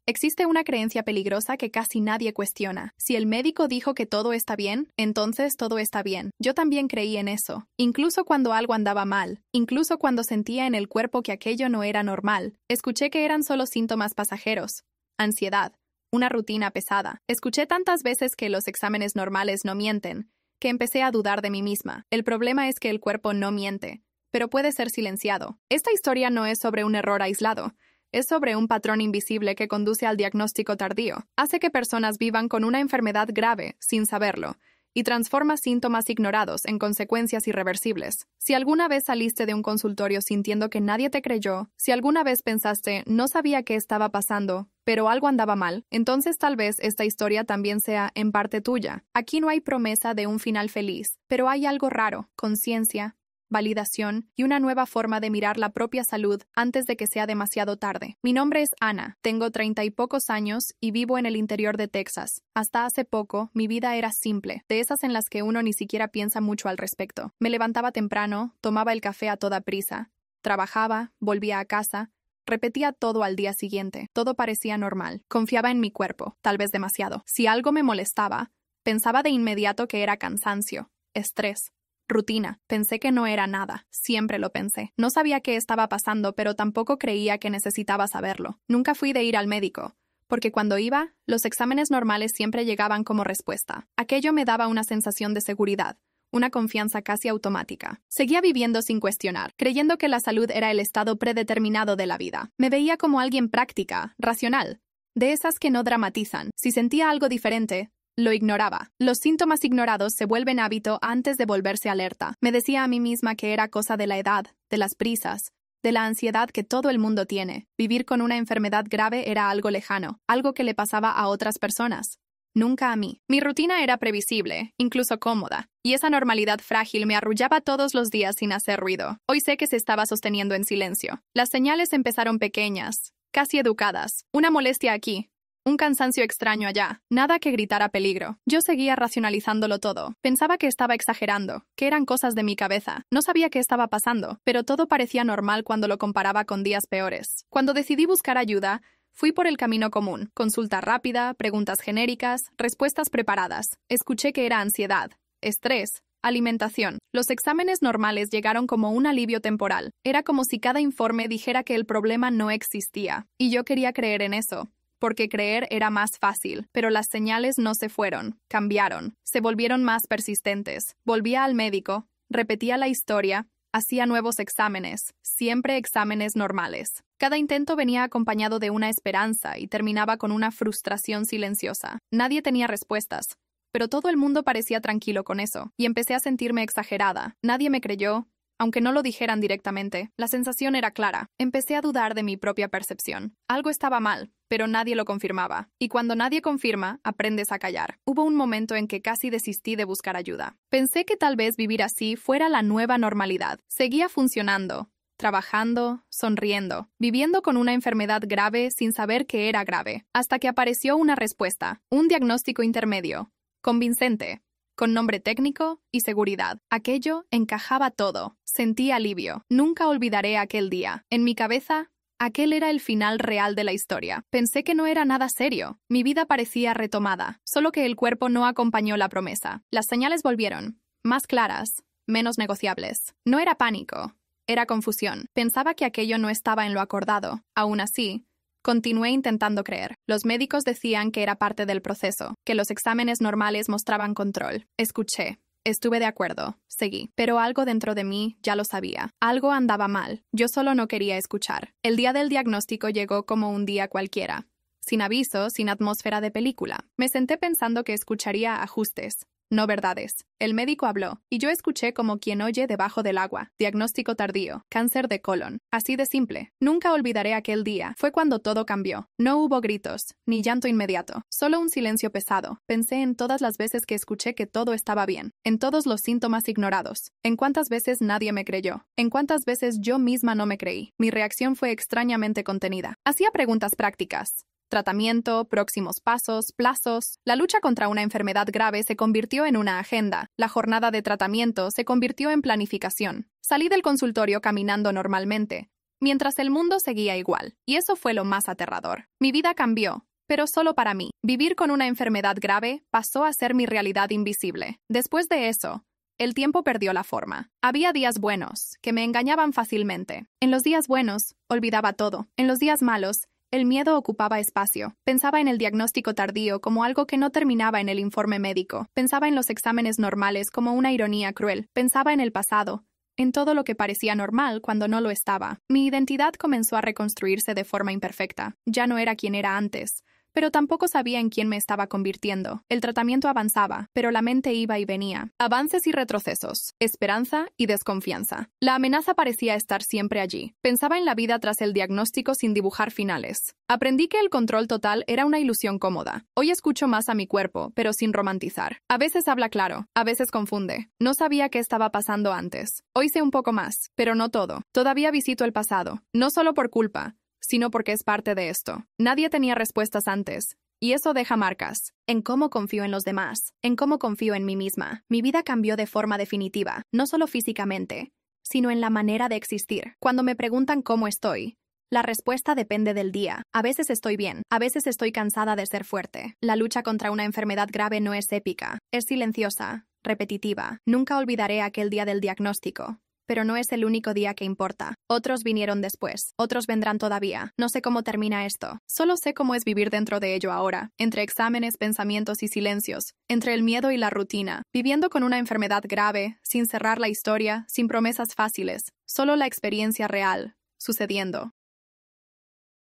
Existe una creencia peligrosa que casi nadie cuestiona. Si el médico dijo que todo está bien, entonces todo está bien. Yo también creí en eso. Incluso cuando algo andaba mal, incluso cuando sentía en el cuerpo que aquello no era normal, escuché que eran solo síntomas pasajeros. Ansiedad, una rutina pesada. Escuché tantas veces que los exámenes normales no mienten, que empecé a dudar de mí misma. El problema es que el cuerpo no miente, pero puede ser silenciado. Esta historia no es sobre un error aislado. Es sobre un patrón invisible que conduce al diagnóstico tardío. Hace que personas vivan con una enfermedad grave sin saberlo y transforma síntomas ignorados en consecuencias irreversibles. Si alguna vez saliste de un consultorio sintiendo que nadie te creyó, si alguna vez pensaste no sabía qué estaba pasando, pero algo andaba mal, entonces tal vez esta historia también sea en parte tuya. Aquí no hay promesa de un final feliz, pero hay algo raro: conciencia, validación y una nueva forma de mirar la propia salud antes de que sea demasiado tarde. Mi nombre es Ana, tengo 30 y pocos años y vivo en el interior de Texas. Hasta hace poco, mi vida era simple, de esas en las que uno ni siquiera piensa mucho al respecto. Me levantaba temprano, tomaba el café a toda prisa, trabajaba, volvía a casa, repetía todo al día siguiente. Todo parecía normal. Confiaba en mi cuerpo, tal vez demasiado. Si algo me molestaba, pensaba de inmediato que era cansancio, estrés, rutina. Pensé que no era nada. Siempre lo pensé. No sabía qué estaba pasando, pero tampoco creía que necesitaba saberlo. Nunca fui de ir al médico, porque cuando iba, los exámenes normales siempre llegaban como respuesta. Aquello me daba una sensación de seguridad, una confianza casi automática. Seguía viviendo sin cuestionar, creyendo que la salud era el estado predeterminado de la vida. Me veía como alguien práctica, racional, de esas que no dramatizan. Si sentía algo diferente, lo ignoraba. Los síntomas ignorados se vuelven hábito antes de volverse alerta. Me decía a mí misma que era cosa de la edad, de las prisas, de la ansiedad que todo el mundo tiene. Vivir con una enfermedad grave era algo lejano, algo que le pasaba a otras personas, nunca a mí. Mi rutina era previsible, incluso cómoda, y esa normalidad frágil me arrullaba todos los días sin hacer ruido. Hoy sé que se estaba sosteniendo en silencio. Las señales empezaron pequeñas, casi educadas. Una molestia aquí, un cansancio extraño allá, nada que gritara peligro. Yo seguía racionalizándolo todo. Pensaba que estaba exagerando, que eran cosas de mi cabeza. No sabía qué estaba pasando, pero todo parecía normal cuando lo comparaba con días peores. Cuando decidí buscar ayuda, fui por el camino común. Consulta rápida, preguntas genéricas, respuestas preparadas. Escuché que era ansiedad, estrés, alimentación. Los exámenes normales llegaron como un alivio temporal. Era como si cada informe dijera que el problema no existía. Y yo quería creer en eso, porque creer era más fácil, pero las señales no se fueron, cambiaron, se volvieron más persistentes. Volvía al médico, repetía la historia, hacía nuevos exámenes, siempre exámenes normales. Cada intento venía acompañado de una esperanza y terminaba con una frustración silenciosa. Nadie tenía respuestas, pero todo el mundo parecía tranquilo con eso, y empecé a sentirme exagerada. Nadie me creyó, aunque no lo dijeran directamente. La sensación era clara. Empecé a dudar de mi propia percepción. Algo estaba mal, pero nadie lo confirmaba. Y cuando nadie confirma, aprendes a callar. Hubo un momento en que casi desistí de buscar ayuda. Pensé que tal vez vivir así fuera la nueva normalidad. Seguía funcionando, trabajando, sonriendo, viviendo con una enfermedad grave sin saber que era grave, hasta que apareció una respuesta, un diagnóstico intermedio, convincente, con nombre técnico y seguridad. Aquello encajaba todo. Sentí alivio. Nunca olvidaré aquel día. En mi cabeza, aquel era el final real de la historia. Pensé que no era nada serio. Mi vida parecía retomada, solo que el cuerpo no acompañó la promesa. Las señales volvieron, más claras, menos negociables. No era pánico, era confusión. Pensaba que aquello no estaba en lo acordado. Aún así, continué intentando creer. Los médicos decían que era parte del proceso, que los exámenes normales mostraban control. Escuché. Estuve de acuerdo. Seguí. Pero algo dentro de mí ya lo sabía. Algo andaba mal. Yo solo no quería escuchar. El día del diagnóstico llegó como un día cualquiera. Sin aviso, sin atmósfera de película. Me senté pensando que escucharía ajustes, no verdades. El médico habló, y yo escuché como quien oye debajo del agua. Diagnóstico tardío, cáncer de colon. Así de simple. Nunca olvidaré aquel día. Fue cuando todo cambió. No hubo gritos, ni llanto inmediato. Solo un silencio pesado. Pensé en todas las veces que escuché que todo estaba bien. En todos los síntomas ignorados. En cuántas veces nadie me creyó. En cuántas veces yo misma no me creí. Mi reacción fue extrañamente contenida. Hacía preguntas prácticas. Tratamiento, próximos pasos, plazos. La lucha contra una enfermedad grave se convirtió en una agenda. La jornada de tratamiento se convirtió en planificación. Salí del consultorio caminando normalmente, mientras el mundo seguía igual. Y eso fue lo más aterrador. Mi vida cambió, pero solo para mí. Vivir con una enfermedad grave pasó a ser mi realidad invisible. Después de eso, el tiempo perdió la forma. Había días buenos, que me engañaban fácilmente. En los días buenos, olvidaba todo. En los días malos, el miedo ocupaba espacio. Pensaba en el diagnóstico tardío como algo que no terminaba en el informe médico. Pensaba en los exámenes normales como una ironía cruel. Pensaba en el pasado, en todo lo que parecía normal cuando no lo estaba. Mi identidad comenzó a reconstruirse de forma imperfecta. Ya no era quien era antes, pero tampoco sabía en quién me estaba convirtiendo. El tratamiento avanzaba, pero la mente iba y venía. Avances y retrocesos, esperanza y desconfianza. La amenaza parecía estar siempre allí. Pensaba en la vida tras el diagnóstico sin dibujar finales. Aprendí que el control total era una ilusión cómoda. Hoy escucho más a mi cuerpo, pero sin romantizar. A veces habla claro, a veces confunde. No sabía qué estaba pasando antes. Hoy sé un poco más, pero no todo. Todavía visito el pasado, no solo por culpa, sino porque es parte de esto. Nadie tenía respuestas antes, y eso deja marcas. En cómo confío en los demás, en cómo confío en mí misma. Mi vida cambió de forma definitiva, no solo físicamente, sino en la manera de existir. Cuando me preguntan cómo estoy, la respuesta depende del día. A veces estoy bien, a veces estoy cansada de ser fuerte. La lucha contra una enfermedad grave no es épica, es silenciosa, repetitiva. Nunca olvidaré aquel día del diagnóstico. Pero no es el único día que importa. Otros vinieron después, otros vendrán todavía. No sé cómo termina esto. Solo sé cómo es vivir dentro de ello ahora, entre exámenes, pensamientos y silencios, entre el miedo y la rutina, viviendo con una enfermedad grave, sin cerrar la historia, sin promesas fáciles, solo la experiencia real, sucediendo.